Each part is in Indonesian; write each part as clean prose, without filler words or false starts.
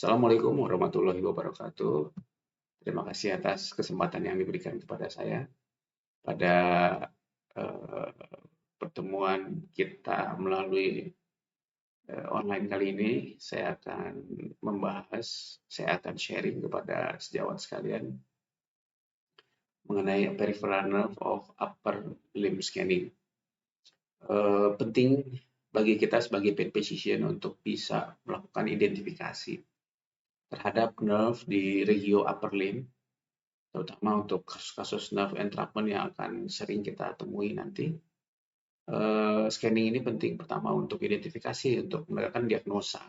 Assalamualaikum warahmatullahi wabarakatuh. Terima kasih atas kesempatan yang diberikan kepada saya pada eh, pertemuan kita melalui online kali ini. Saya akan sharing kepada sejawat sekalian mengenai peripheral nerve of upper limb scanning. Penting bagi kita sebagai pain physician untuk bisa melakukan identifikasi terhadap nerve di regio upper limb, terutama untuk kasus-kasus nerve entrapment yang akan sering kita temui nanti. Scanning ini penting pertama untuk identifikasi, untuk menegakkan diagnosa.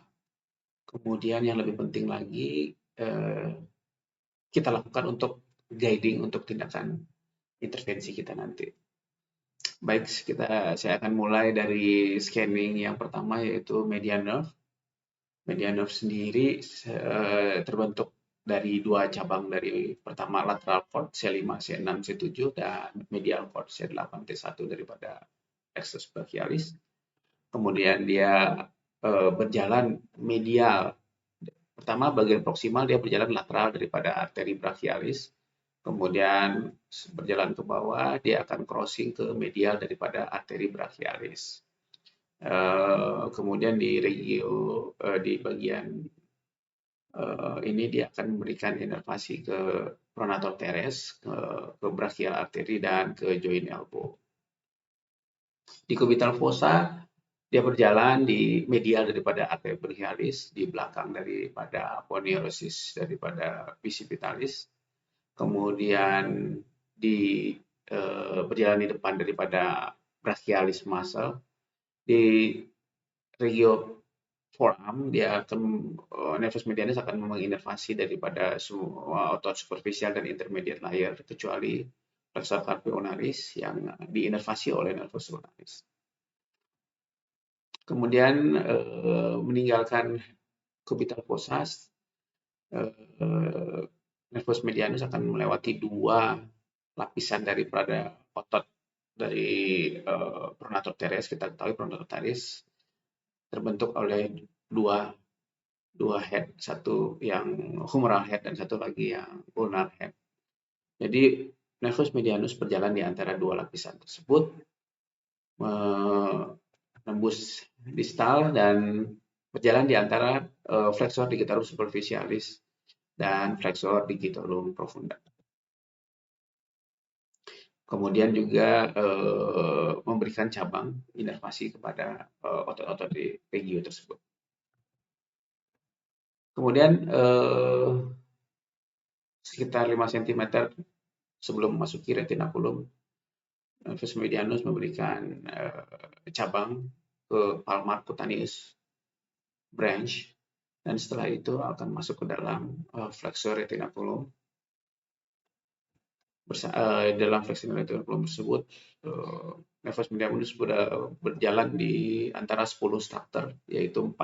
Kemudian yang lebih penting lagi, kita lakukan untuk guiding untuk tindakan intervensi kita nanti. Baik, saya akan mulai dari scanning yang pertama, yaitu median nerve. Median nerve sendiri terbentuk dari dua cabang, dari pertama lateral cord C5, C6, C7, dan medial cord C8, T1 daripada plexus brachialis. Kemudian dia berjalan medial. Pertama bagian proksimal dia berjalan lateral daripada arteri brachialis. Kemudian berjalan ke bawah dia akan crossing ke medial daripada arteri brachialis. Kemudian di di bagian ini dia akan memberikan inervasi ke pronator teres, ke brachial artery, dan ke joint elbow. Di cubital fossa dia berjalan di medial daripada arteri brachialis, di belakang daripada aponeurosis daripada bicipitalis. Kemudian berjalan di depan daripada brachialis muscle. Di regio forearm dia akan nervus medianus akan menginervasi daripada semua otot superficial dan intermediate layer, kecuali flexor carpi ulnaris yang diinervasi oleh nervus ulnaris. Kemudian meninggalkan cubital fossa, nervus medianus akan melewati dua lapisan daripada otot dari pronator teres. Kita ketahui pronator teres terbentuk oleh dua head, satu yang humeral head dan satu lagi yang ulnar head. Jadi nervus medianus berjalan di antara dua lapisan tersebut, menembus distal dan berjalan di antara flexor digitorum superficialis dan flexor digitorum profunda. Kemudian juga memberikan cabang inervasi kepada otot-otot di regio tersebut. Kemudian sekitar 5 cm sebelum memasuki retinaculum, nervus medianus memberikan cabang ke palmar cutaneous branch, dan setelah itu akan masuk ke dalam flexor retinaculum. Dalam flexor retinaculum tersebut, nervus medianus sudah berjalan di antara 10 struktur, yaitu 4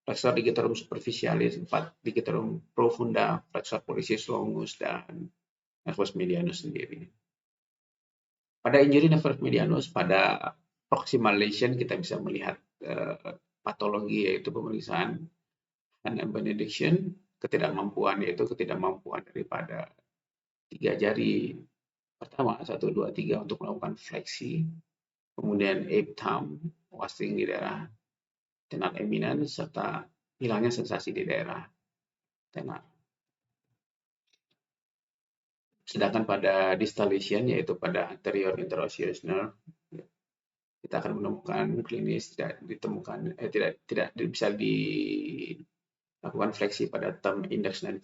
flexor digitorum superficialis, 4 digitorum profunda, flexor pollicis longus, dan nervus medianus sendiri. Pada injury nervus medianus, pada proximal lesion kita bisa melihat patologi, yaitu pemeriksaan hand and benediction, ketidakmampuan daripada 3 jari pertama 1, 2, 3 untuk melakukan fleksi, kemudian ape thumb, wasting di daerah tenar eminens, serta hilangnya sensasi di daerah tenar. Sedangkan pada distal lesion, yaitu pada anterior interosseous nerve, kita akan menemukan klinis tidak bisa dilakukan fleksi pada thumb, index, dan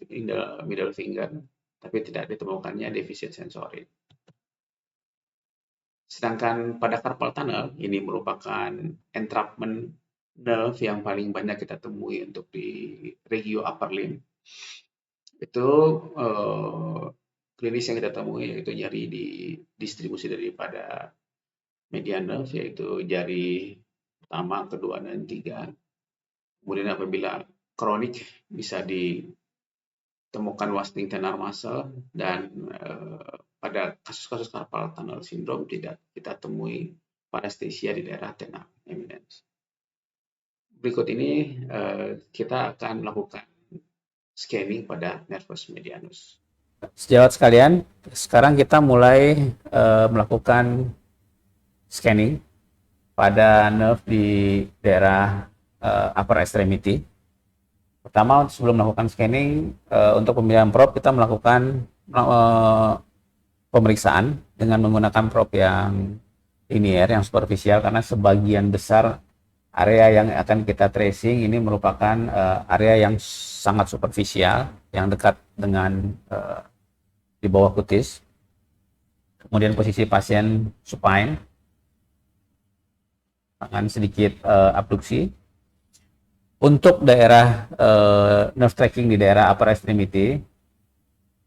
middle finger, tapi tidak ditemukannya defisit sensori. Sedangkan pada carpal tunnel, ini merupakan entrapment nerve yang paling banyak kita temui untuk di regio upper limb. Itu klinis yang kita temui yaitu nyeri di distribusi daripada median nerve, yaitu jari pertama, kedua, dan 3. Kemudian apabila kronik bisa ditemukan wasting tenar muscle, dan pada kasus-kasus carpal tunnel syndrome tidak kita temui paresthesia di daerah tenar eminens. Berikut ini kita akan melakukan scanning pada nervus medianus. Sejawat sekalian, sekarang kita mulai melakukan scanning pada nerve di daerah upper extremity. Pertama, sebelum melakukan scanning, untuk pemilihan probe kita melakukan pemeriksaan dengan menggunakan probe yang linear, yang superficial, karena sebagian besar area yang akan kita tracing ini merupakan area yang sangat superficial, yang dekat dengan di bawah kutis. Kemudian posisi pasien supine, tangan sedikit abduksi. Untuk daerah nerve tracking di daerah upper extremity,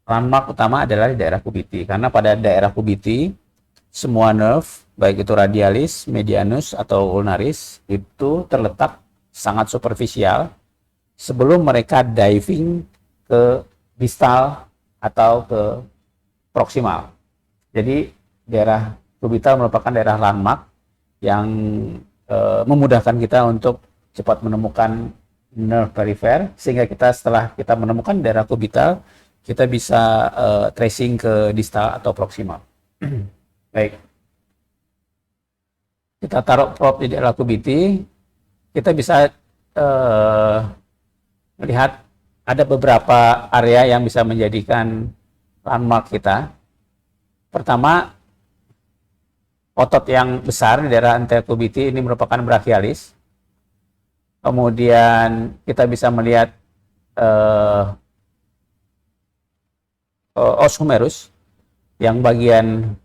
landmark utama adalah di daerah cubiti, karena pada daerah cubiti semua nerve, baik itu radialis, medianus, atau ulnaris, itu terletak sangat superficial sebelum mereka diving ke distal atau ke proksimal. Jadi daerah cubital merupakan daerah landmark yang memudahkan kita untuk cepat menemukan nerve perifer, sehingga kita setelah kita menemukan daerah cubital, kita bisa tracing ke distal atau proksimal. Baik, kita taruh probe di daerah cubiti, kita bisa melihat ada beberapa area yang bisa menjadikan landmark kita. Pertama, otot yang besar di daerah anterior cubiti ini merupakan brachialis. Kemudian kita bisa melihat os humerus yang bagian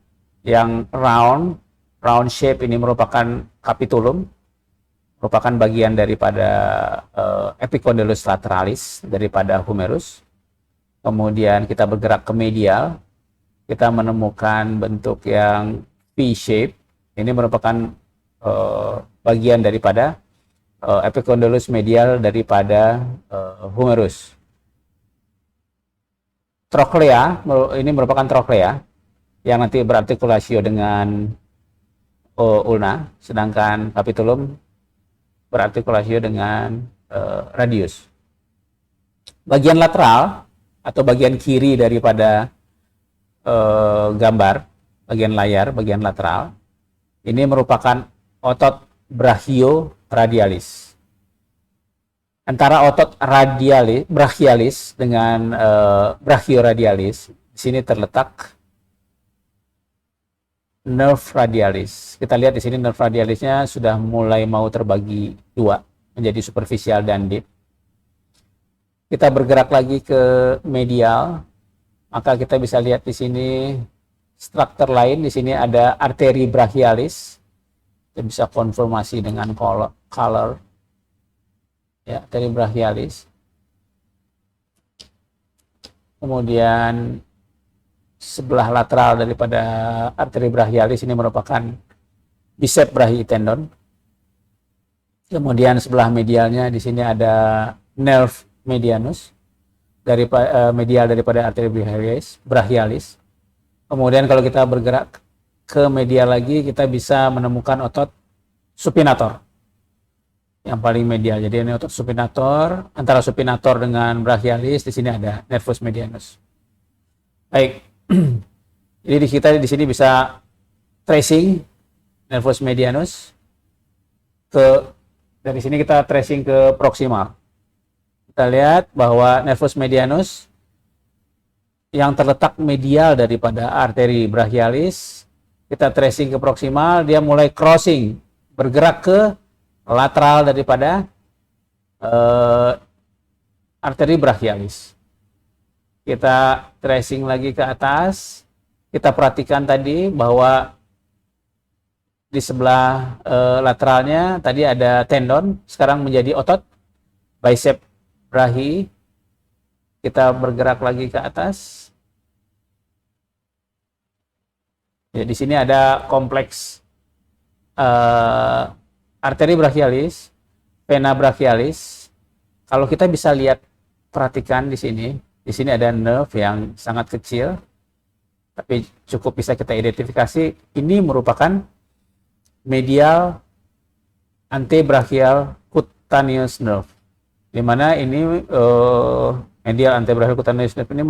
yang round shape, ini merupakan capitulum, merupakan bagian daripada epicondylus lateralis daripada humerus. Kemudian kita bergerak ke medial, kita menemukan bentuk yang V-shape, ini merupakan bagian daripada epicondylus medial daripada humerus. Trochlea, ini merupakan trochlea yang nanti berartikulasio dengan ulna, sedangkan capitulum berartikulasio dengan radius. Bagian lateral atau bagian kiri daripada gambar, bagian layar, bagian lateral, ini merupakan otot brachioradialis. Antara otot brachialis dengan brachioradialis, di sini terletak nerve radialis. Kita lihat di sini nerve radialisnya sudah mulai mau terbagi dua, menjadi superficial dan deep. Kita bergerak lagi ke medial, maka kita bisa lihat di sini struktur lain. Di sini ada arteri brachialis. Kita bisa konfirmasi dengan color. Ya, arteri brachialis. Kemudian sebelah lateral daripada arteri brachialis ini merupakan bicep brachii tendon. Kemudian sebelah medialnya di sini ada nerve medianus, dari medial daripada arteri brachialis. Kemudian kalau kita bergerak ke medial lagi, kita bisa menemukan otot supinator yang paling medial. Jadi ini otot supinator, antara supinator dengan brachialis, di sini ada nervus medianus. Baik. Jadi kita di sini bisa tracing nervus medianus dari sini kita tracing ke proksimal. Kita lihat bahwa nervus medianus yang terletak medial daripada arteri brachialis, kita tracing ke proksimal, dia mulai crossing, bergerak ke lateral daripada arteri brachialis. Kita tracing lagi ke atas, kita perhatikan tadi bahwa di sebelah lateralnya tadi ada tendon, sekarang menjadi otot bicep brachii. Kita bergerak lagi ke atas. Ya, di sini ada kompleks arteri brachialis, vena brachialis. Kalau kita bisa lihat, perhatikan di sini ada nerve yang sangat kecil, tapi cukup bisa kita identifikasi. Ini merupakan medial antebrachial cutaneous nerve, di mana ini Medial antebrachial cutaneous nerve ini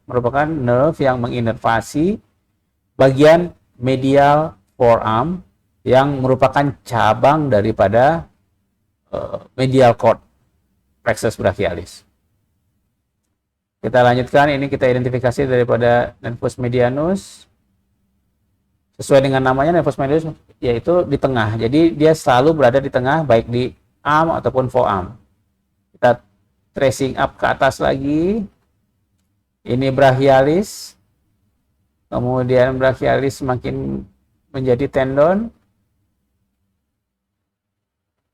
merupakan nerve yang menginervasi bagian medial forearm yang merupakan cabang daripada medial cord plexus brachialis. Kita lanjutkan, ini kita identifikasi daripada nervus medianus. Sesuai dengan namanya, nervus medianus yaitu di tengah. Jadi dia selalu berada di tengah, baik di arm ataupun forearm. Kita tracing up ke atas lagi. Ini brachialis. Kemudian brachialis semakin menjadi tendon.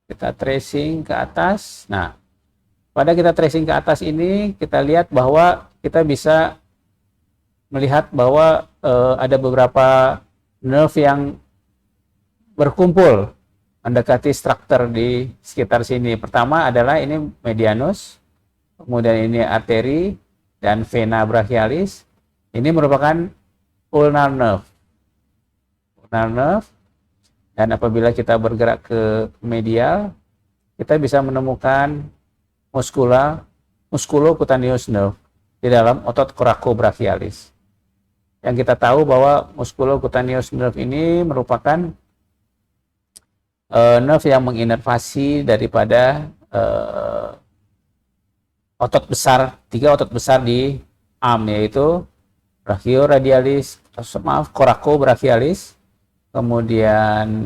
Kita tracing ke atas. Nah, pada kita tracing ke atas ini, kita lihat bahwa kita bisa melihat bahwa ada beberapa nerve yang berkumpul mendekati struktur di sekitar sini. Pertama adalah ini medianus, kemudian ini arteri dan vena brachialis. Ini merupakan ulnar nerve. Ulnar nerve. Dan apabila kita bergerak ke medial, kita bisa menemukan musculocutaneous nerve di dalam otot coracobrachialis. Yang kita tahu bahwa musculocutaneous nerve ini merupakan nerve yang menginervasi daripada tiga otot besar di arm, yaitu brachioradialis, coracobrachialis, kemudian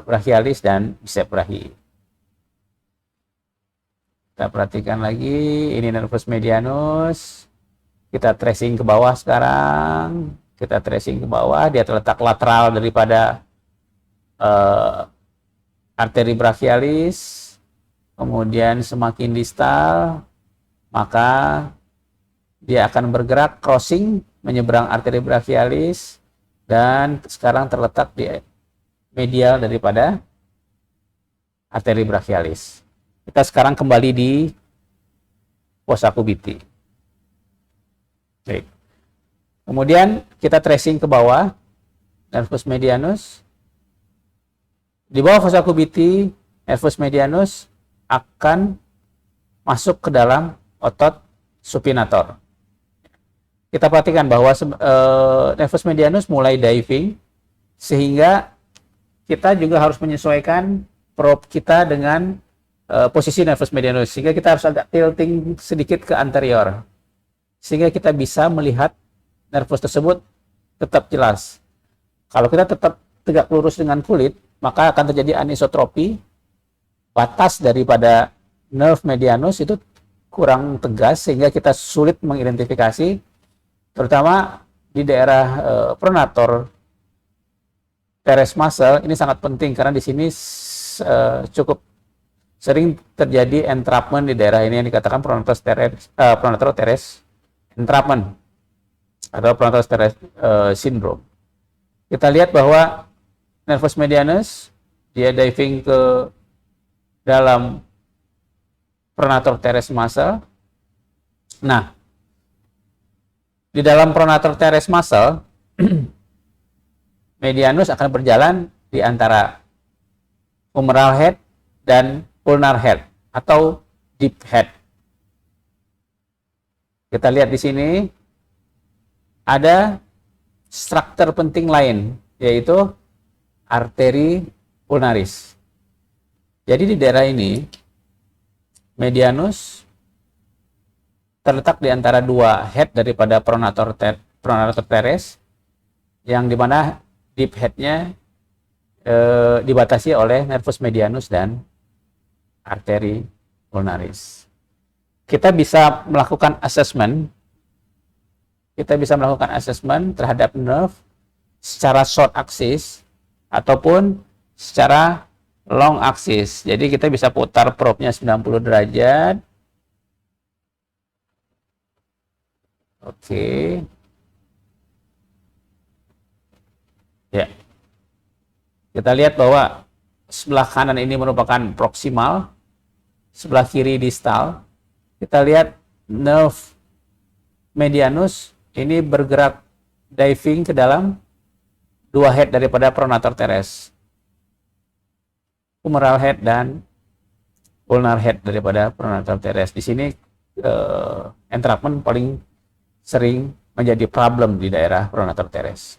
brachialis dan bicep brachi. Kita perhatikan lagi, ini nervus medianus. Kita tracing ke bawah sekarang. Kita tracing ke bawah, dia terletak lateral daripada arteri brachialis. Kemudian semakin distal, maka dia akan bergerak crossing menyeberang arteri brachialis dan sekarang terletak di medial daripada arteri brachialis. Kita sekarang kembali di fossa cubiti. Baik. Kemudian kita tracing ke bawah, nervus medianus. Di bawah fossa cubiti, nervus medianus akan masuk ke dalam otot supinator. Kita perhatikan bahwa nervus medianus mulai diving, sehingga kita juga harus menyesuaikan probe kita dengan posisi nervus medianus, sehingga kita harus agak tilting sedikit ke anterior, sehingga kita bisa melihat nervus tersebut tetap jelas. Kalau kita tetap tegak lurus dengan kulit, maka akan terjadi anisotropi. Batas daripada nerve medianus itu kurang tegas, sehingga kita sulit mengidentifikasi, terutama di daerah pronator teres muscle. Ini sangat penting karena di sini cukup sering terjadi entrapment di daerah ini yang dikatakan pronator teres entrapment atau pronator teres syndrome. Kita lihat bahwa nervus medianus dia diving ke dalam pronator teres muscle. Nah, di dalam pronator teres muscle, medianus akan berjalan di antara humeral head dan ulnar head atau deep head. Kita lihat di sini ada struktur penting lain, yaitu arteri ulnaris. Jadi di daerah ini medianus terletak di antara dua head daripada pronator teres, yang dimana deep headnya dibatasi oleh nervus medianus dan arteri ulnaris. Kita bisa melakukan assessment terhadap nerve secara short axis ataupun secara long axis. Jadi kita bisa putar probe-nya 90 derajat. Oke. Ya. Kita lihat bahwa sebelah kanan ini merupakan proximal, sebelah kiri distal. Kita lihat nerve medianus ini bergerak diving ke dalam dua head daripada pronator teres, humeral head dan ulnar head daripada pronator teres. Di sini entrapment paling sering menjadi problem di daerah pronator teres.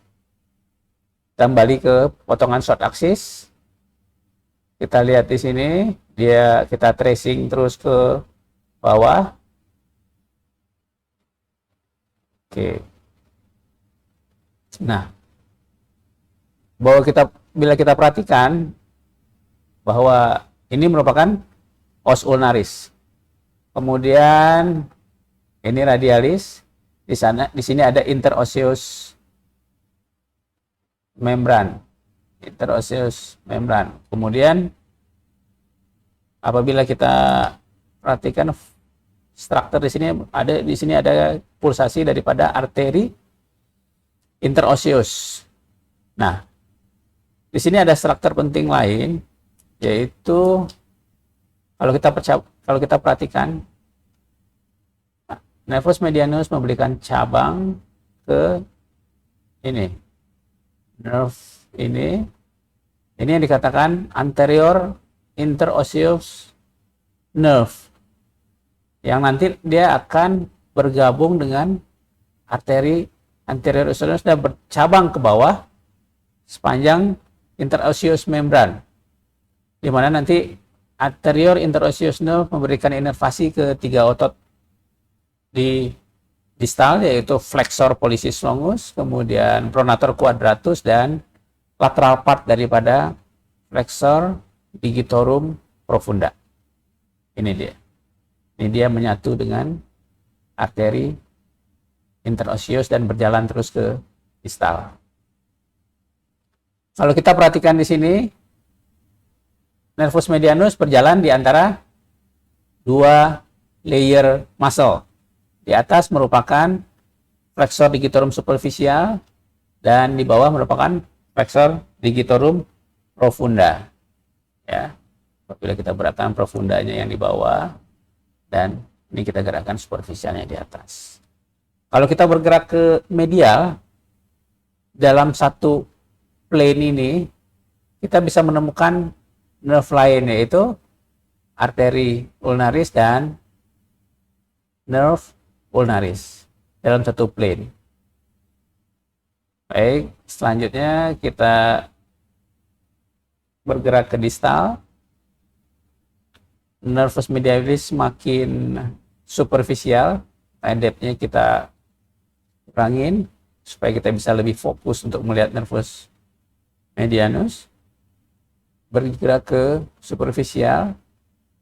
Kembali ke potongan short axis. Kita lihat di sini, kita tracing terus ke bawah. Oke. Nah, bila kita perhatikan bahwa ini merupakan os ulnaris. Kemudian ini radialis. Di sini ada interosseous membran. Kemudian apabila kita perhatikan struktur di sini ada pulsasi daripada arteri interosseous. Nah, di sini ada struktur penting lain, yaitu kalau kita perhatikan, nervus medianus memberikan cabang ke ini, nerve ini yang dikatakan anterior interosseous nerve, yang nanti dia akan bergabung dengan arteri anterior osseous dan bercabang ke bawah sepanjang interosseous membran, di mana nanti anterior interosseous nerve memberikan inervasi ke 3 otot di distal, yaitu flexor pollicis longus, kemudian pronator quadratus, dan lateral part daripada flexor digitorum profunda. Ini dia menyatu dengan arteri interosseous dan berjalan terus ke distal. Kalau kita perhatikan di sini, nervus medianus berjalan di antara 2 layer muscle. Di atas merupakan flexor digitorum superficial dan di bawah merupakan flexor digitorum profunda. Ya, apabila kita gerakkan profundanya yang di bawah dan ini kita gerakkan superficialnya di atas. Kalau kita bergerak ke medial dalam satu plane ini, kita bisa menemukan nerve lain, yaitu arteri ulnaris dan nerve ulnaris dalam satu plane. Baik, selanjutnya kita bergerak ke distal. Nervus medialis semakin superficial, depth-nya kita kurangin supaya kita bisa lebih fokus untuk melihat nervus medianus. Bergerak ke superficial,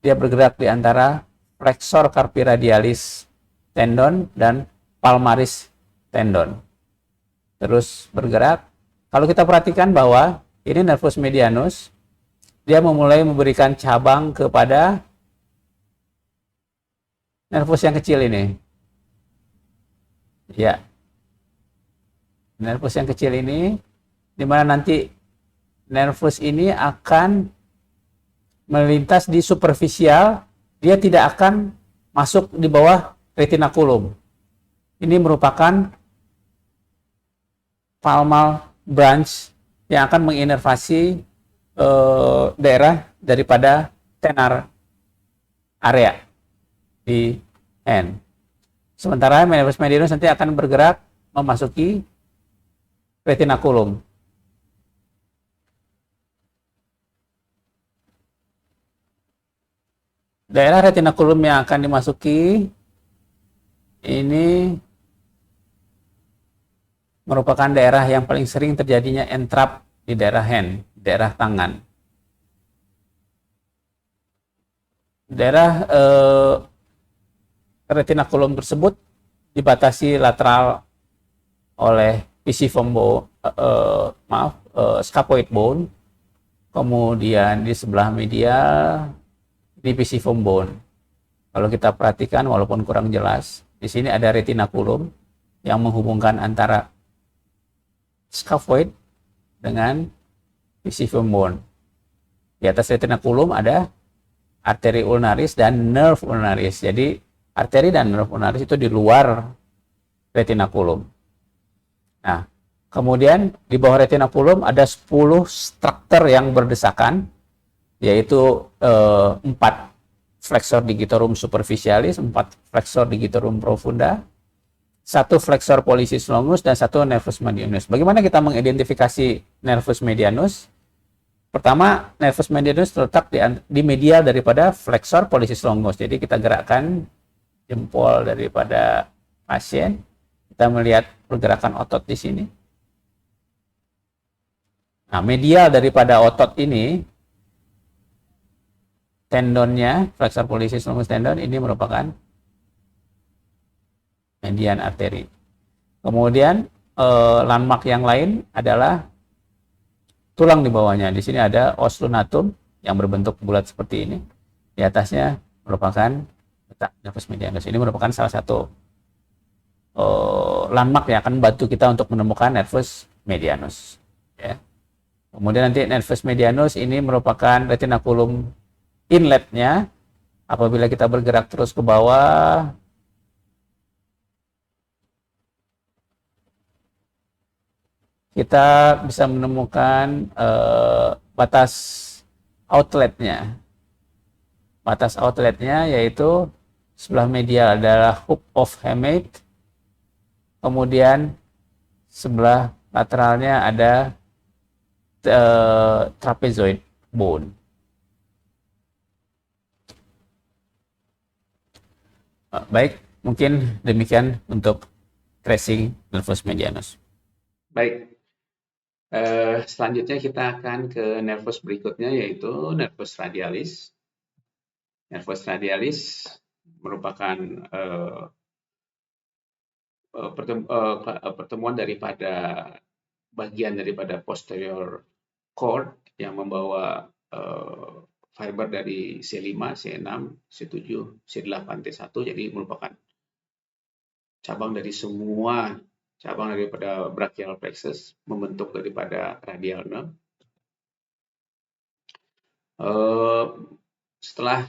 dia bergerak di antara flexor carpi radialis tendon dan palmaris tendon. Terus bergerak. Kalau kita perhatikan bahwa ini nervus medianus, dia memulai memberikan cabang kepada nervus yang kecil ini. Ya, nervus yang kecil ini, di mana nanti nervus ini akan melintas di superficial, dia tidak akan masuk di bawah retinaculum. Ini merupakan palmar branch yang akan menginervasi daerah daripada tenar area di hand. Sementara nervus medianus nanti akan bergerak memasuki retinaculum. Daerah retinaculum yang akan dimasuki ini merupakan daerah yang paling sering terjadinya entrap di daerah hand, daerah tangan. Daerah retinaculum tersebut dibatasi lateral oleh pisiform bone, scaphoid bone, kemudian di sebelah medial di pisiform bone. Kalau kita perhatikan, walaupun kurang jelas, di sini ada retinaculum yang menghubungkan antara scaphoid dengan pisiform bone. Di atas retinaculum ada arteri ulnaris dan nerve ulnaris. Jadi arteri dan nerve ulnaris itu di luar retinaculum. Nah, kemudian di bawah retinaculum ada 10 struktur yang berdesakan, yaitu 4 flexor digitorum superficialis, 4 flexor digitorum profunda, 1 flexor pollicis longus, dan 1 nervus medianus. Bagaimana kita mengidentifikasi nervus medianus? Pertama, nervus medianus terletak di medial daripada flexor pollicis longus. Jadi kita gerakkan jempol daripada pasien, kita melihat pergerakan otot di sini. Nah, medial daripada otot ini, tendonnya, flexor pollicis longus tendon, ini merupakan median arteri. Kemudian landmark yang lain adalah tulang di bawahnya. Di sini ada os lunatum yang berbentuk bulat seperti ini. Di atasnya merupakan letak nervus medianus. Ini merupakan salah satu landmark yang akan membantu kita untuk menemukan nervus medianus. Ya. Kemudian nanti nervus medianus ini merupakan retinaculum inletnya. Apabila kita bergerak terus ke bawah, kita bisa menemukan batas outletnya. Batas outletnya yaitu sebelah medial adalah hoop of Hamate, kemudian sebelah lateralnya ada trapezoid bone. Baik, mungkin demikian untuk tracing nervus medianus. Baik, selanjutnya kita akan ke nervus berikutnya, yaitu nervus radialis. Nervus radialis merupakan pertemuan daripada bagian daripada posterior cord yang membawa fiber dari C5, C6, C7, C8, T1, jadi merupakan cabang dari semua cabang daripada brachial plexus membentuk daripada radial nerve. Setelah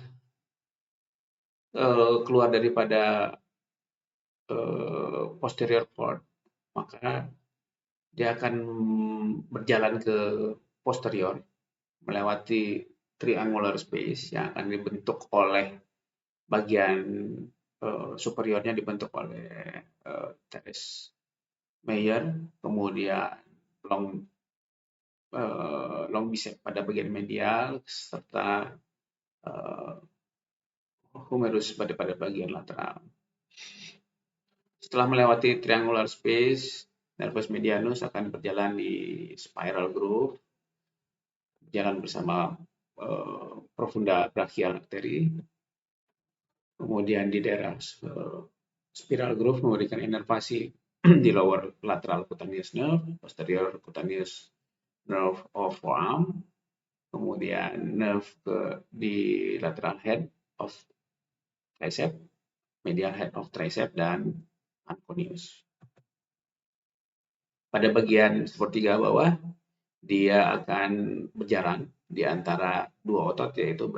keluar daripada posterior cord, maka dia akan berjalan ke posterior melewati triangular space yang akan dibentuk oleh bagian superiornya dibentuk oleh teres Meyer, kemudian long bicep pada bagian medial serta humerus pada bagian lateral. Setelah melewati triangular space, nervus medianus akan berjalan di spiral groove, berjalan bersama profunda brachial artery. Kemudian di daerah spiral groove memberikan inervasi di lower lateral cutaneous nerve, posterior cutaneous nerve of forearm, kemudian nerve di lateral head of tricep, medial head of tricep, dan anconeus. Pada bagian sepertiga bawah, dia akan berjalan di antara dua otot, yaitu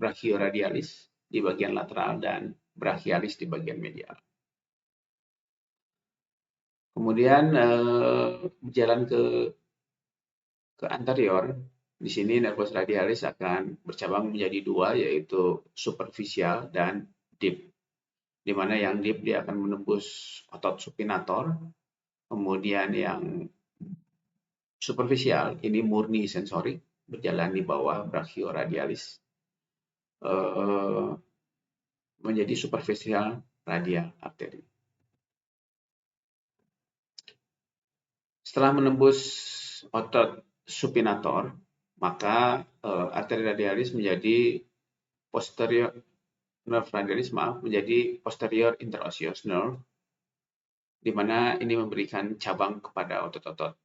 brachioradialis di bagian lateral dan brachialis di bagian medial. Kemudian berjalan ke anterior. Di sini nervus radialis akan bercabang menjadi dua, yaitu superficial dan deep. Di mana yang deep dia akan menembus otot supinator, kemudian yang superficial ini murni sensorik, berjalan di bawah brachioradialis menjadi superficial radial artery. Setelah menembus otot supinator, maka arteri radialis menjadi posterior nerve radialis menjadi posterior interosseous nerve, di mana ini memberikan cabang kepada otot-otot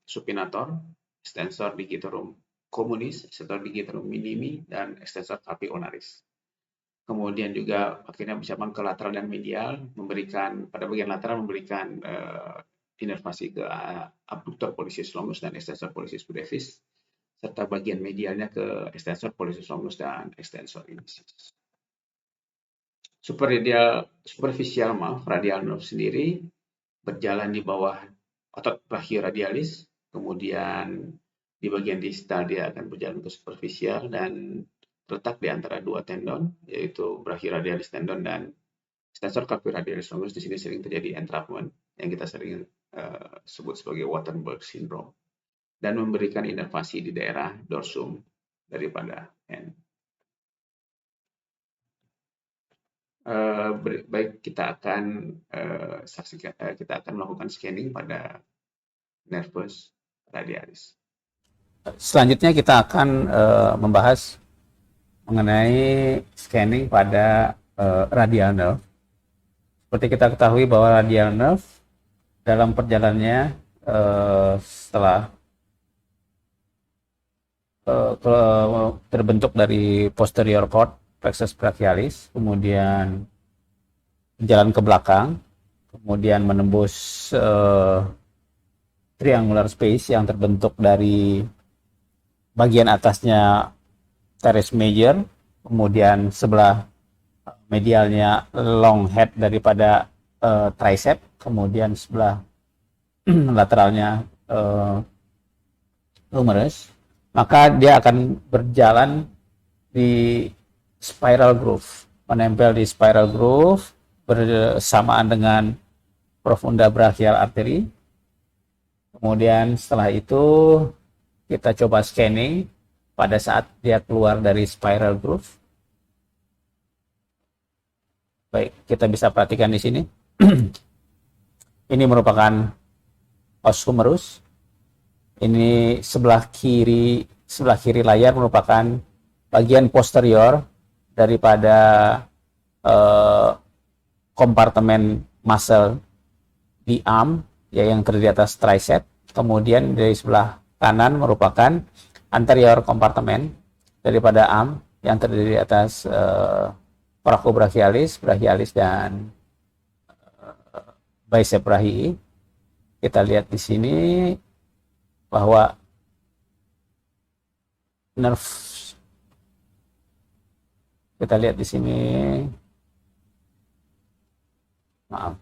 supinator, extensor digitorum communis, extensor digitorum minimi, dan extensor carpi ulnaris. Kemudian juga akhirnya bercabang ke lateral dan medial, memberikan pada bagian lateral memberikan inervasi ke abductor pollicis longus dan extensor pollicis brevis, serta bagian medialnya ke extensor pollicis longus dan extensor ilicis. Superficial radial nerve sendiri berjalan di bawah otot brachioradialis, kemudian di bagian distal dia akan berjalan ke superficial, dan terletak di antara dua tendon, yaitu brachyradialis tendon dan extensor carpi radialis longus. Di sini sering terjadi entrapment yang kita sering sebut sebagai Waardenburg syndrome, dan memberikan inervasi di daerah dorsum daripada hand. Baik, kita akan melakukan scanning pada nervus radialis. Selanjutnya kita akan membahas mengenai scanning pada radial nerve. Seperti kita ketahui bahwa radial nerve dalam perjalanannya setelah terbentuk dari posterior cord plexus brachialis, kemudian jalan ke belakang, kemudian menembus triangular space yang terbentuk dari bagian atasnya teres major, kemudian sebelah medialnya long head daripada tricep, kemudian sebelah lateralnya humerus, maka dia akan berjalan di spiral groove, menempel di spiral groove bersamaan dengan profunda brachial artery. Kemudian setelah itu kita coba scanning pada saat dia keluar dari spiral groove. Baik, kita bisa perhatikan di sini. Ini merupakan os humerus. Ini sebelah kiri layar merupakan bagian posterior daripada kompartemen muscle di arm, yang terdiri atas tricep. Kemudian dari sebelah kanan merupakan anterior kompartemen daripada arm yang terdiri atas thoracobrachialis, brachialis, dan bicep brachii. Kita lihat di sini bahwa nerve, kita lihat di sini, maaf,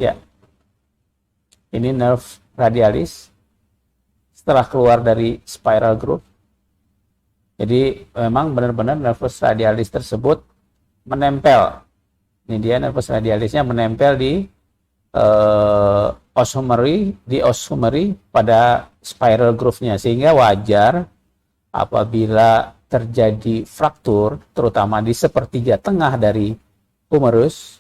ya, ini nerve radialis setelah keluar dari spiral groove. Jadi memang benar-benar nervus radialis tersebut menempel. Ini dia nervus radialisnya menempel di os humeri pada spiral groove-nya, sehingga wajar apabila terjadi fraktur, terutama di sepertiga tengah dari humerus,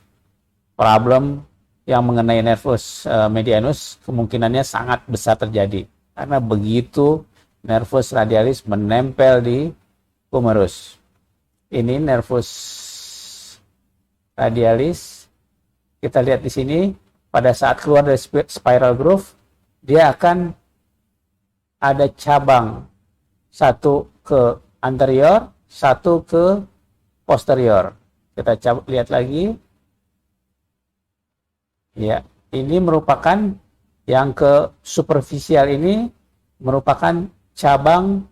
problem yang mengenai nervus medianus kemungkinannya sangat besar terjadi, karena begitu nervus radialis menempel di humerus. Ini nervus radialis, kita lihat di sini, pada saat keluar dari spiral groove, dia akan ada cabang, satu ke anterior, satu ke posterior. Kita lihat lagi. Ya, ini merupakan yang ke superficial, ini merupakan cabang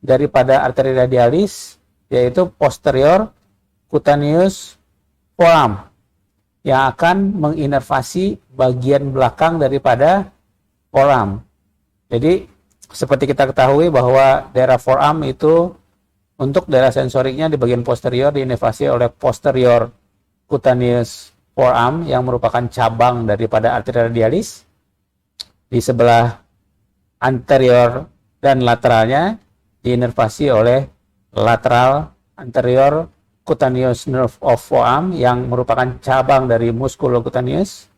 daripada arteri radialis, yaitu posterior cutaneous forearm, yang akan menginervasi bagian belakang daripada forearm. Jadi seperti kita ketahui bahwa daerah forearm itu untuk daerah sensoriknya di bagian posterior diinervasi oleh posterior cutaneous forearm yang merupakan cabang daripada arteri radialis. Di sebelah anterior dan lateralnya diinervasi oleh lateral anterior cutaneous nerve of forearm yang merupakan cabang dari musculocutaneous,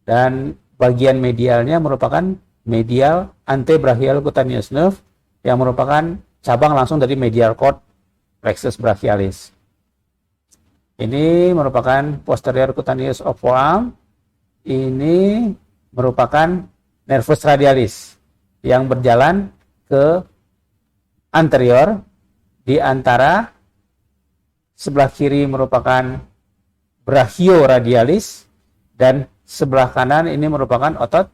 dan bagian medialnya merupakan medial antebrachial cutaneous nerve yang merupakan cabang langsung dari medial cord plexus brachialis. Ini merupakan posterior cutaneous of forearm. Ini merupakan nervus radialis yang berjalan ke anterior di antara sebelah kiri merupakan brachioradialis dan sebelah kanan ini merupakan otot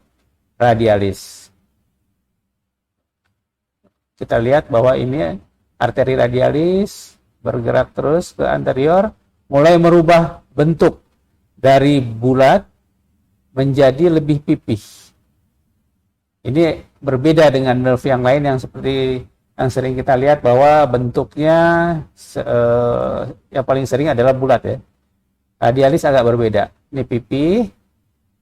radialis. Kita lihat bahwa ini arteri radialis bergerak terus ke anterior, mulai merubah bentuk dari bulat menjadi lebih pipih. Ini berbeda dengan nerve yang lain yang seperti yang sering kita lihat bahwa bentuknya yang paling sering adalah bulat ya. Radialis agak berbeda. Ini pipi,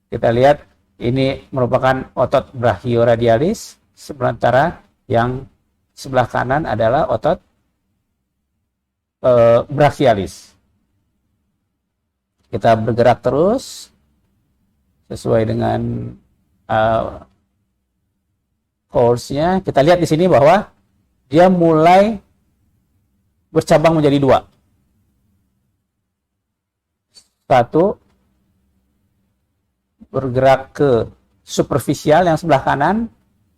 kita lihat ini merupakan otot brachioradialis, sementara yang sebelah kanan adalah otot brachialis. Kita bergerak terus sesuai dengan course-nya. Kita lihat di sini bahwa dia mulai bercabang menjadi dua. Satu, bergerak ke superficial yang sebelah kanan,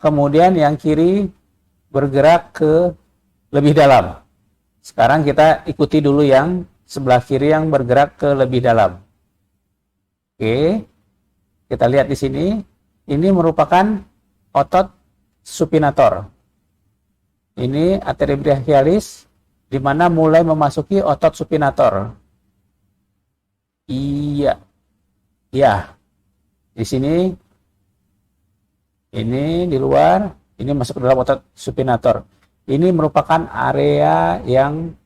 kemudian yang kiri bergerak ke lebih dalam. Sekarang kita ikuti dulu yang sebelah kiri yang bergerak ke lebih dalam. Oke, kita lihat di sini, ini merupakan otot supinator. Ini arteri brachialis, di mana mulai memasuki otot supinator. Iya, ya. Di sini, ini di luar, ini masuk ke dalam otot supinator. Ini merupakan area yang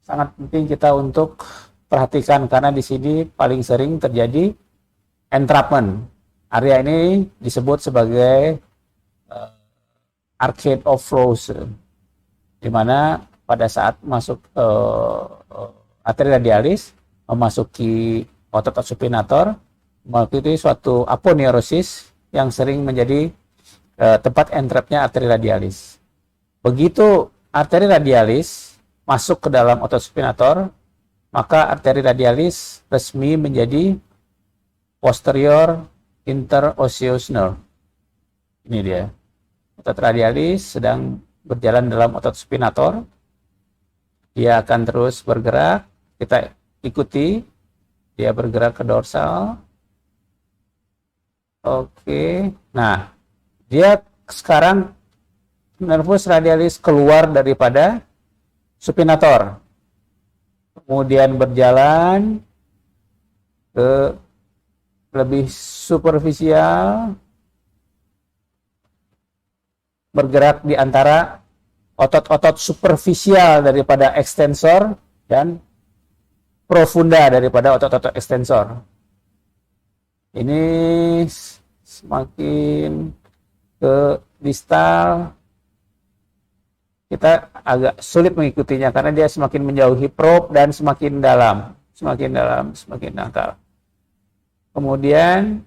sangat penting kita untuk perhatikan karena di sini paling sering terjadi entrapment. Area ini disebut sebagai arcade of flows, di mana pada saat masuk arteri radialis memasuki otot supinator, mengikuti suatu aponeurosis yang sering menjadi tempat entrapnya arteri radialis. Begitu arteri radialis masuk ke dalam otot supinator, maka arteri radialis resmi menjadi posterior interosseous nerve. Ini dia. Otot radialis sedang berjalan dalam otot supinator. Dia akan terus bergerak. Kita ikuti. Dia bergerak ke dorsal. Oke. Nah, dia sekarang nervus radialis keluar daripada supinator. Kemudian berjalan ke lebih superficial, bergerak di antara otot-otot superficial daripada ekstensor dan profunda daripada otot-otot ekstensor. Ini semakin ke distal, kita agak sulit mengikutinya karena dia semakin menjauhi probe dan semakin dalam, semakin dangkal. Kemudian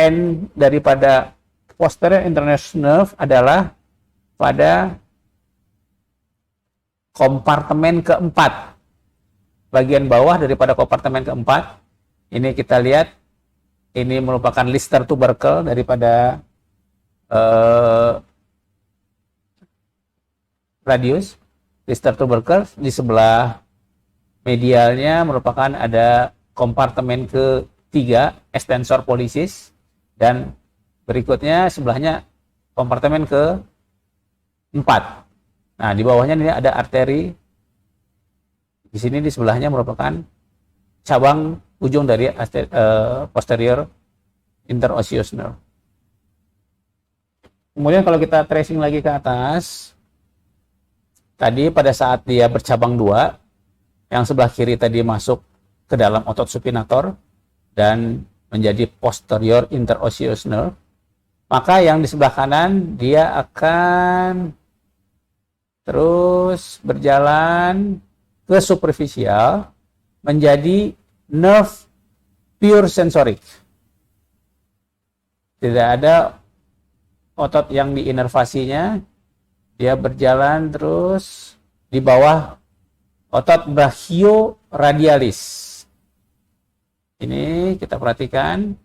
end daripada posterior internus nerve adalah pada kompartemen keempat, bagian bawah daripada kompartemen keempat. Ini kita lihat, ini merupakan Lister tubercle daripada radius. Lister tubercle di sebelah medialnya merupakan ada kompartemen ketiga, extensor pollicis, dan berikutnya sebelahnya kompartemen ke-4. Nah, di bawahnya ini ada arteri. Di sini di sebelahnya merupakan cabang ujung dari posterior interosseous nerve. Kemudian kalau kita tracing lagi ke atas, tadi pada saat dia bercabang dua, yang sebelah kiri tadi masuk ke dalam otot supinator dan menjadi posterior interosseous nerve, maka yang di sebelah kanan dia akan terus berjalan ke superficial menjadi nerve pure sensorik. Tidak ada otot yang diinervasinya, dia berjalan terus di bawah otot brachioradialis. Ini kita perhatikan.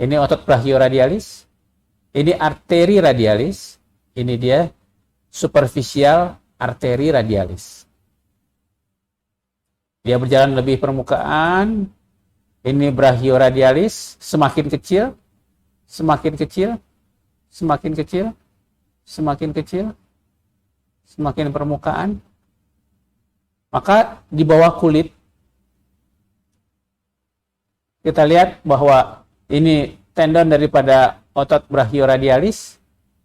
Ini otot brachioradialis. Ini arteri radialis. Ini dia superficial arteri radialis. Dia berjalan lebih permukaan. Ini brachioradialis semakin kecil, semakin kecil, semakin kecil, semakin kecil, semakin permukaan. Maka di bawah kulit kita lihat bahwa ini tendon daripada otot brachioradialis,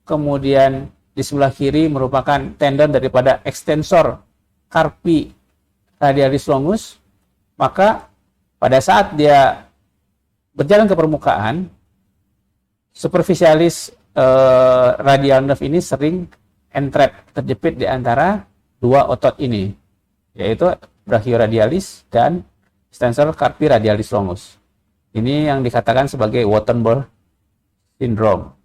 kemudian di sebelah kiri merupakan tendon daripada extensor carpi radialis longus, maka pada saat dia berjalan ke permukaan, superficialis radial nerve ini sering entrap, terjepit di antara dua otot ini, yaitu brachioradialis dan extensor carpi radialis longus. Ini yang dikatakan sebagai Waardenburg syndrome.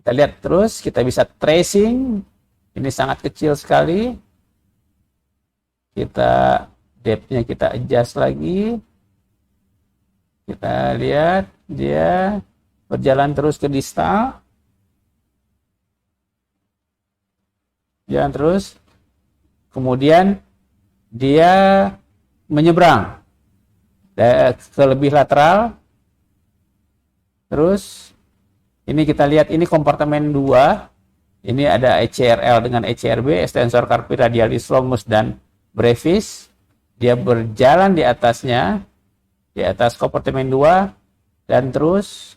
Kita lihat terus, kita bisa tracing. Ini sangat kecil sekali. Kita depth-nya kita adjust lagi. Kita lihat dia berjalan terus ke distal. Jalan terus. Kemudian dia menyeberang ke lebih lateral. Terus ini kita lihat, ini kompartemen 2. Ini ada ECRL dengan ECRB, extensor carpi radialis longus dan brevis. Dia berjalan di atasnya, di atas kompartemen 2, dan terus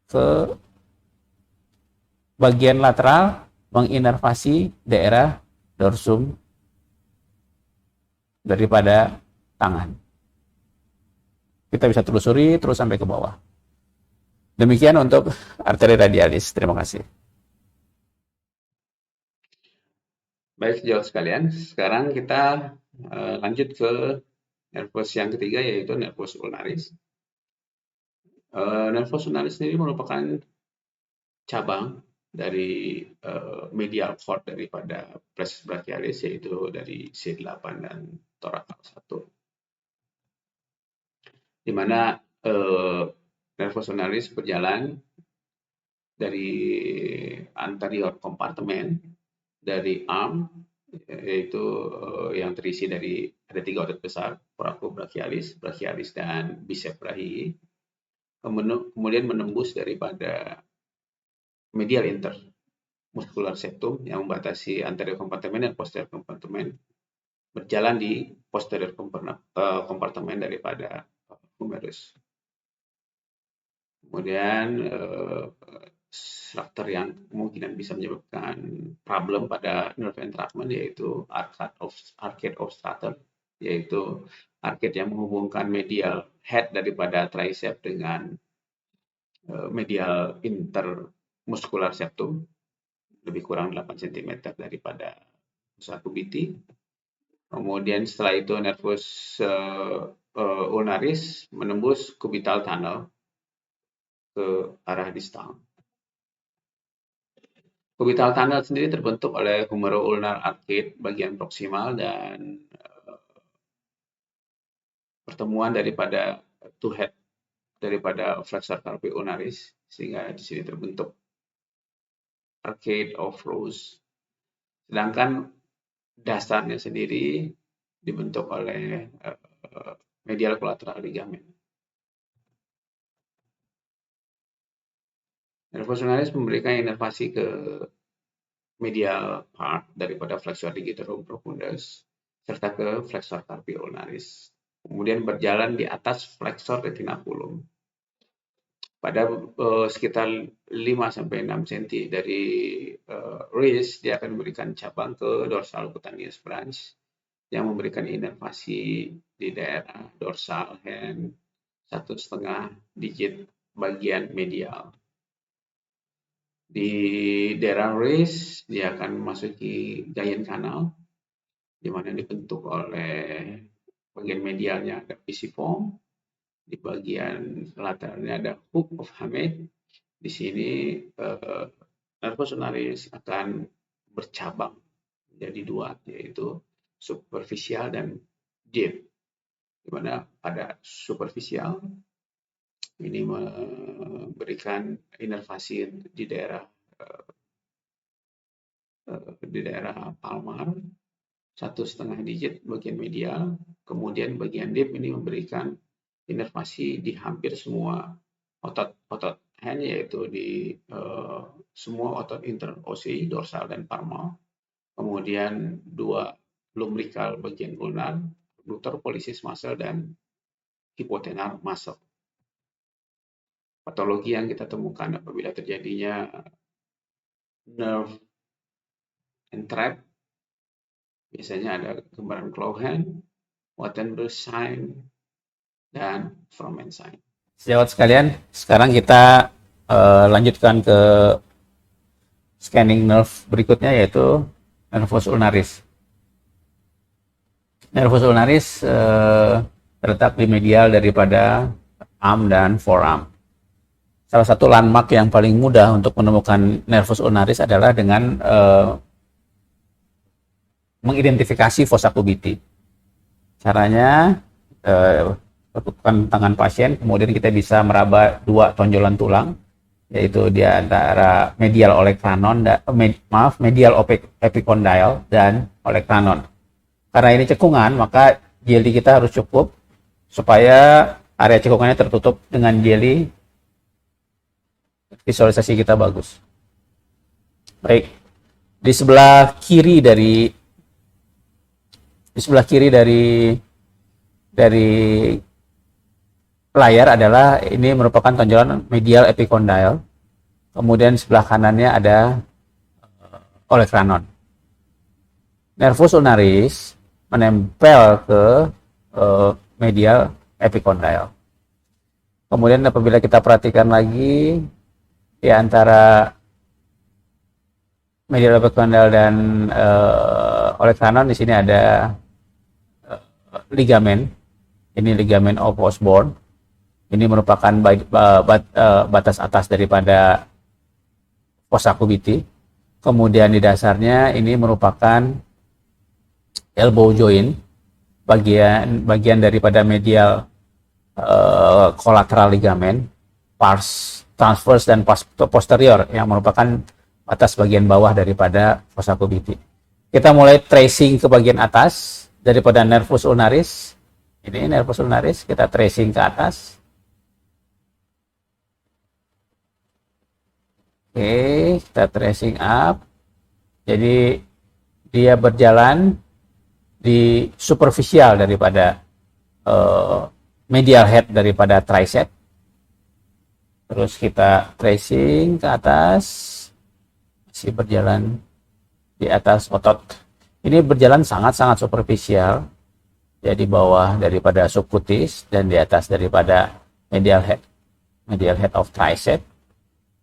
ke bagian lateral menginervasi daerah dorsum daripada tangan. Kita bisa telusuri terus sampai ke bawah. Demikian untuk arteri radialis. Terima kasih. Baik, sejauh sekalian. Sekarang kita lanjut ke nervus yang ketiga, yaitu nervus ulnaris. Nervus ulnaris sendiri merupakan cabang dari medial cord daripada plexus brachialis, yaitu dari C8 dan thoracal 1. Di mana nervus ulnaris berjalan dari anterior kompartemen dari arm, yaitu yang terisi dari ada 3 otot besar, thoracobrachialis, brachialis, dan bicep brachii. Kemudian menembus daripada medial intermuscular septum yang membatasi anterior kompartemen dan posterior kompartemen, berjalan di posterior kompartemen daripada humerus. Kemudian struktur yang kemungkinan bisa menyebabkan problem pada nerve entrapment yaitu arcade of Stater, yaitu arcade yang menghubungkan medial head daripada tricep dengan medial intermuscular septum, lebih kurang 8 cm daripada pusat kubiti. Kemudian setelah itu nervus ulnaris menembus cubital tunnel ke arah distal. Cubital tunnel sendiri terbentuk oleh humero-ulnar arcade bagian proksimal dan pertemuan daripada two head daripada flexor carpi ulnaris, sehingga di sini terbentuk arcade of Rose. Sedangkan dasarnya sendiri dibentuk oleh medial collateral ligament. Nervus ulnaris memberikan inervasi ke medial part daripada flexor digitorum profundus serta ke flexor carpi ulnaris. Kemudian berjalan di atas flexor retinaculum. Pada sekitar 5-6 cm dari wrist, dia akan memberikan cabang ke dorsal cutaneous branch yang memberikan inervasi di daerah dorsal hand 1,5 digit bagian medial. Di daerah wrist, dia akan memasuki giant canal, di mana dibentuk oleh bagian medialnya ada pisiform, di bagian lateralnya ada hook of Hammett. Di sini nervus ulnaris akan bercabang menjadi 2, yaitu superficial dan deep. Di mana pada superficial ini memberikan inervasi di daerah palmar 1,5 digit bagian medial. Kemudian bagian deep ini memberikan inervasi di hampir semua otot hand, yaitu di semua otot interossei dorsal dan palmar. Kemudian 2 lumbrical bagian ulnar, adductor pollicis muscle, dan hypothenar muscle. Patologi yang kita temukan apabila terjadinya nerve entrap, biasanya ada gambaran Cohen, Wattenberg sign, dan Froment sign. Sejawat sekalian, sekarang kita lanjutkan ke scanning nerve berikutnya, yaitu nervus ulnaris. Nervus ulnaris terletak di medial daripada arm dan forearm. Salah satu landmark yang paling mudah untuk menemukan nervus ulnaris adalah dengan mengidentifikasi fossa cubiti. Caranya, tepukan tangan pasien, kemudian kita bisa meraba dua tonjolan tulang, yaitu di antara medial olecranon, medial epicondyle dan olecranon. Karena ini cekungan, maka jeli kita harus cukup supaya area cekungannya tertutup dengan jeli. Visualisasi kita bagus. Baik, di sebelah kiri dari layar adalah ini merupakan tonjolan medial epicondyle. Kemudian sebelah kanannya ada olecranon. Nervus ulnaris menempel ke medial epicondyle. Kemudian apabila kita perhatikan lagi di antara medial epicondyle dan olecranon, di sini ada ligamen. Ini ligamen of Osborn. Ini merupakan batas atas daripada fossa cubiti. Kemudian di dasarnya ini merupakan elbow joint, bagian daripada medial collateral ligament, pars transverse dan posterior, yang merupakan batas bagian bawah daripada fossa cubiti. Kita mulai tracing ke bagian atas daripada nervus ulnaris. Ini nervus ulnaris, kita tracing ke atas. Oke, kita tracing up. Jadi dia berjalan di superficial daripada medial head daripada tricep. Terus kita tracing ke atas, masih berjalan di atas otot. Ini berjalan sangat-sangat superficial, ya, di bawah daripada subcutis dan di atas daripada medial head of tricep.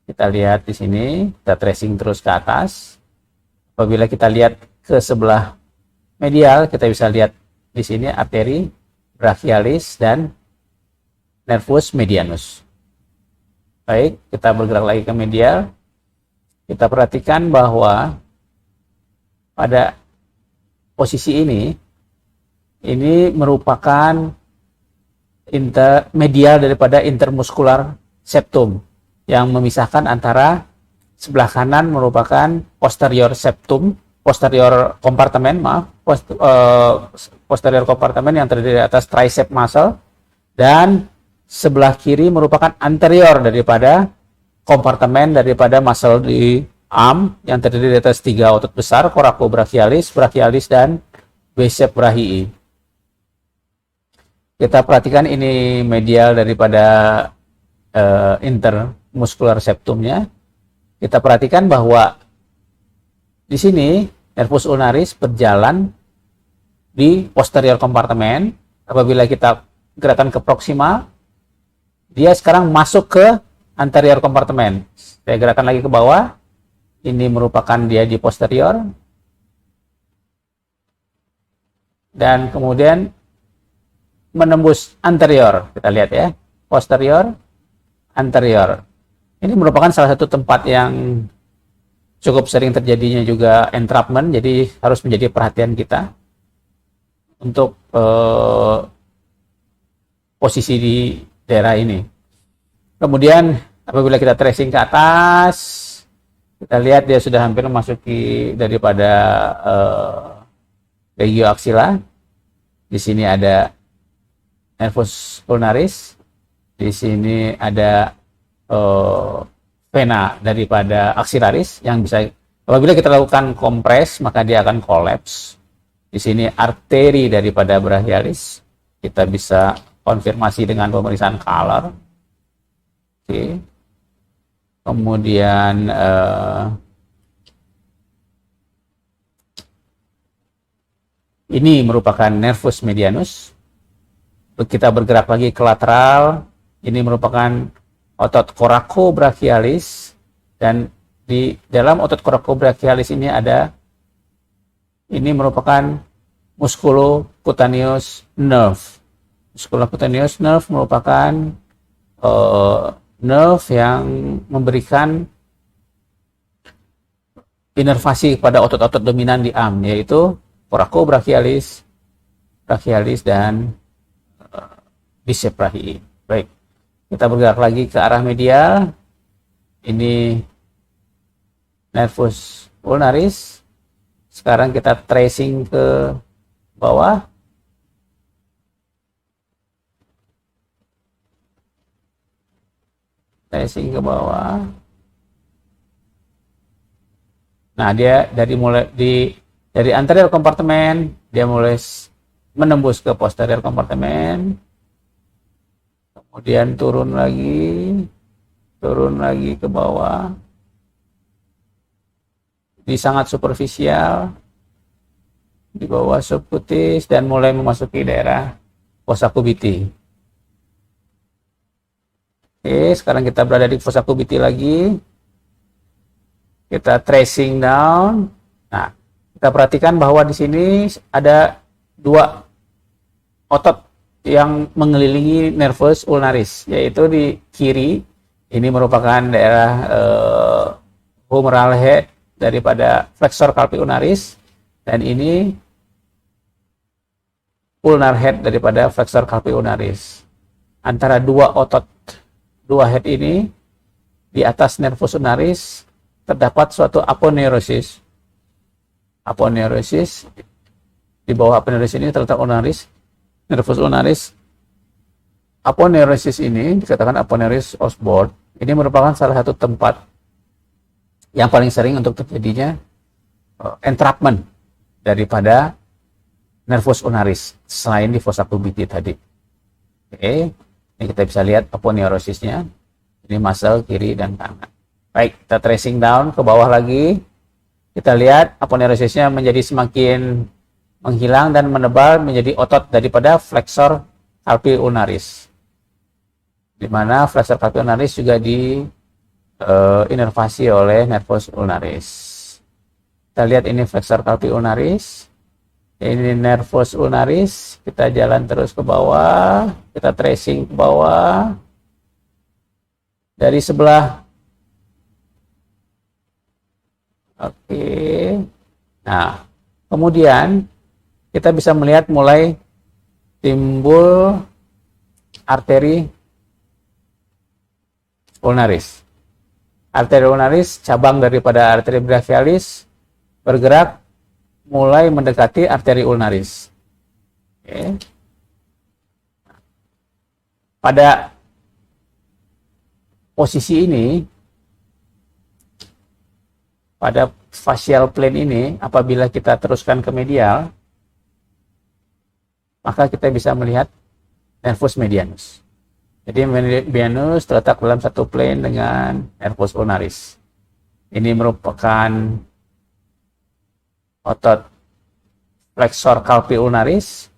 Kita lihat di sini, kita tracing terus ke atas. Apabila kita lihat ke sebelah medial, kita bisa lihat di sini arteri brachialis dan nervus medianus. Baik, kita bergerak lagi ke medial. Kita perhatikan bahwa pada posisi ini merupakan medial daripada intermuskular septum, yang memisahkan antara sebelah kanan merupakan posterior septum, posterior kompartemen yang terdiri atas tricep muscle, dan sebelah kiri merupakan anterior daripada kompartemen daripada muscle di arm yang terdiri atas 3 otot besar, coracobrachialis, brachialis, dan biceps brachii. Kita perhatikan ini medial daripada intermuscular septumnya. Kita perhatikan bahwa di sini nervus ulnaris berjalan di posterior kompartemen. Apabila kita gerakan ke proximal, dia sekarang masuk ke anterior kompartemen. Saya gerakan lagi ke bawah. Ini merupakan dia di posterior. Dan kemudian menembus anterior. Kita lihat ya, posterior, anterior. Ini merupakan salah satu tempat yang cukup sering terjadinya juga entrapment, jadi harus menjadi perhatian kita untuk posisi di daerah ini. Kemudian apabila kita tracing ke atas, kita lihat dia sudah hampir memasuki daripada legio axilla. Di sini ada nervus ulnaris. Di sini ada vena daripada axillaris yang bisa, apabila kita lakukan kompres maka dia akan kolaps. Di sini arteri daripada brachialis, kita bisa konfirmasi dengan pemeriksaan color. Oke. Kemudian Ini merupakan nervus medianus. Kita bergerak lagi ke lateral. Ini merupakan otot coracobrachialis, dan di dalam otot coracobrachialis ini merupakan musculocutaneous nerve. Musculocutaneous nerve merupakan nerve yang memberikan inervasi pada otot-otot dominan di arm, yaitu coracobrachialis, brachialis, dan biceps brachii. Baik, kita bergerak lagi ke arah medial. Ini nervus ulnaris. Sekarang kita tracing ke bawah. Tracing ke bawah. Nah, dia dari anterior kompartemen, dia mulai menembus ke posterior kompartemen. Kemudian turun lagi ke bawah. Ini sangat superficial, di bawah subcutis, dan mulai memasuki daerah fossa cubiti. Oke, sekarang kita berada di fossa cubiti lagi. Kita tracing down. Nah, kita perhatikan bahwa di sini ada dua otot yang mengelilingi nervus ulnaris, yaitu di kiri. Ini merupakan daerah humeral head daripada flexor carpi ulnaris, dan ini ulnar head daripada flexor carpi ulnaris. Antara dua head ini, di atas nervus ulnaris terdapat suatu aponeurosis. Aponeurosis, di bawah aponeurosis ini terletak ulnaris, nervus ulnaris. Aponeurosis ini dikatakan aponeurosis Osborn. Ini merupakan salah satu tempat yang paling sering untuk terjadinya entrapment daripada nervus ulnaris selain di fossa cubiti tadi. Oke, ini kita bisa lihat aponeurosisnya. Ini muscle kiri dan kanan. Baik, kita tracing down ke bawah lagi. Kita lihat aponeurosisnya menjadi semakin menghilang dan menebal menjadi otot daripada flexor carpi ulnaris, di mana flexor carpi ulnaris juga inervasi oleh nervus ulnaris. Kita lihat ini flexor carpi ulnaris, ini nervus ulnaris. Kita jalan terus ke bawah, kita tracing ke bawah dari sebelah. Oke. Nah, kemudian kita bisa melihat mulai timbul arteri ulnaris. Arteri ulnaris, cabang daripada arteri brachialis, bergerak mulai mendekati arteri ulnaris. Oke. Pada posisi ini, pada facial plane ini, apabila kita teruskan ke medial, maka kita bisa melihat nervus medianus. Jadi medianus terletak dalam satu plane dengan nervus ulnaris. Ini merupakan otot flexor carpi ulnaris.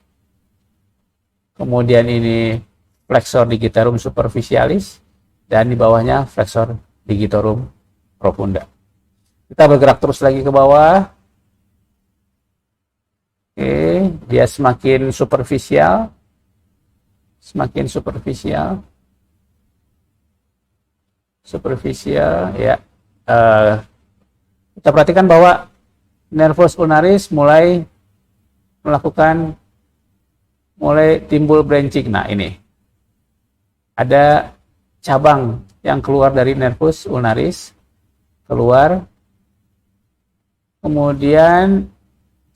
Kemudian ini flexor digitorum superficialis, dan di bawahnya flexor digitorum profunda. Kita bergerak terus lagi ke bawah. Oke, dia semakin superficial. Ya. Kita perhatikan bahwa nervus ulnaris mulai timbul branching. Nah, ini ada cabang yang keluar dari nervus ulnaris, kemudian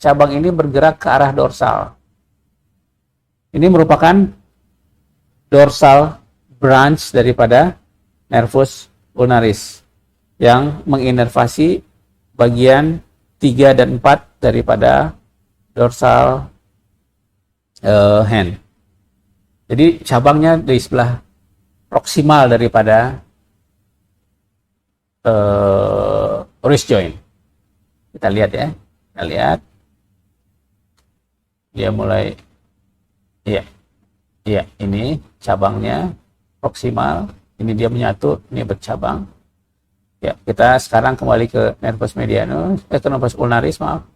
cabang ini bergerak ke arah dorsal. Ini merupakan dorsal branch daripada nervus ulnaris yang menginervasi bagian 3 dan 4 daripada dorsal hand. Jadi cabangnya di sebelah proksimal daripada wrist joint. Kita lihat ya. Dia mulai, ya, ya, ini cabangnya proksimal, ini dia menyatu, ini bercabang. Ya, kita sekarang kembali ke nervus medianus, ke nervus ulnaris, maaf.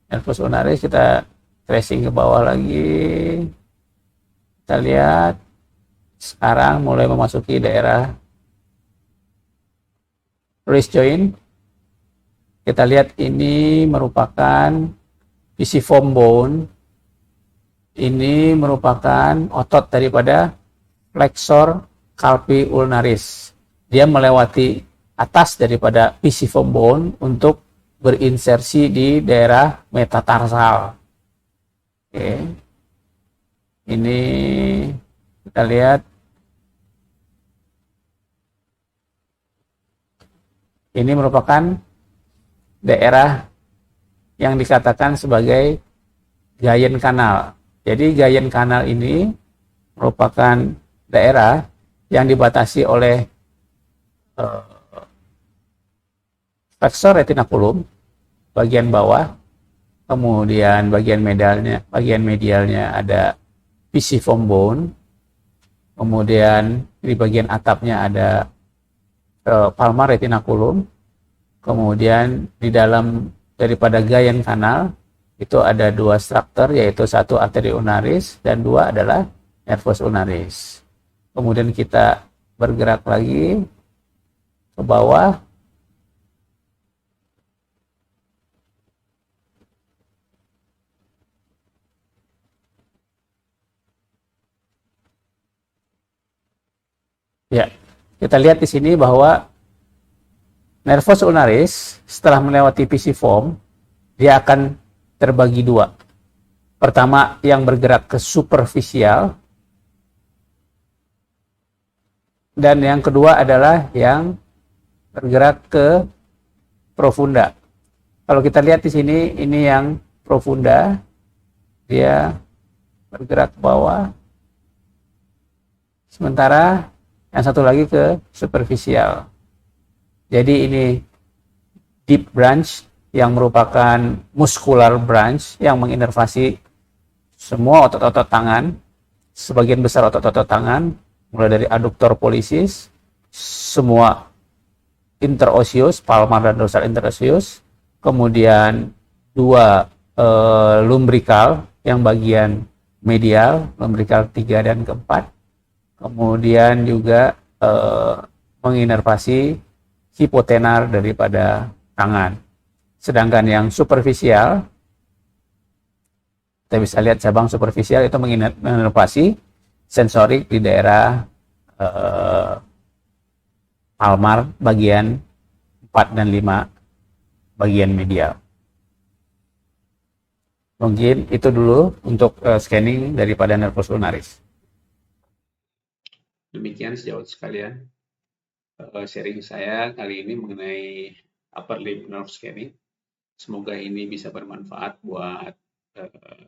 Nervus ulnaris kita tracing ke bawah lagi. Kita lihat sekarang mulai memasuki daerah wrist joint. Kita lihat ini merupakan pisiform bone. Ini merupakan otot daripada flexor carpi ulnaris. Dia melewati atas daripada pisiform bone untuk berinsersi di daerah metatarsal. Oke. Ini kita lihat. Ini merupakan daerah yang dikatakan sebagai Gayen Kanal. Jadi Gayen Kanal ini merupakan daerah yang dibatasi oleh flexor retinaculum bagian bawah, kemudian bagian medialnya ada pisiform bone, kemudian di bagian atapnya ada palmar retinaculum, kemudian di dalam daripada Gayen Kanal itu ada dua struktur, yaitu satu arteri ulnaris dan dua adalah nervus ulnaris. Kemudian kita bergerak lagi ke bawah. Ya, kita lihat di sini bahwa nervus ulnaris setelah melewati pisiform, dia akan terbagi dua. Pertama yang bergerak ke superficial, dan yang kedua adalah yang bergerak ke profunda. Kalau kita lihat di sini, ini yang profunda, dia bergerak ke bawah. Sementara yang satu lagi ke superficial. Jadi ini deep branch yang merupakan muscular branch yang menginervasi semua otot-otot tangan, sebagian besar otot-otot tangan, mulai dari adduktor pollicis, semua interosseous, palmar dan dorsal interosseous, kemudian dua lumbrical yang bagian medial, lumbrical 3 dan keempat, kemudian juga menginervasi hipotenar daripada tangan. Sedangkan yang superficial, kita bisa lihat cabang superficial itu menginervasi sensorik di daerah palmar bagian 4 dan 5 bagian medial. Mungkin itu dulu untuk scanning daripada nervus ulnaris. Demikian sejauh sekalian sharing saya kali ini mengenai upper limb nerve scanning. Semoga ini bisa bermanfaat buat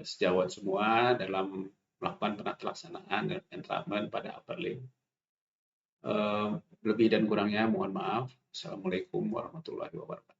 sejawat semua dalam melakukan pelaksanaan dan entrapment pada upper limb. Lebih dan kurangnya mohon maaf. Assalamualaikum warahmatullahi wabarakatuh.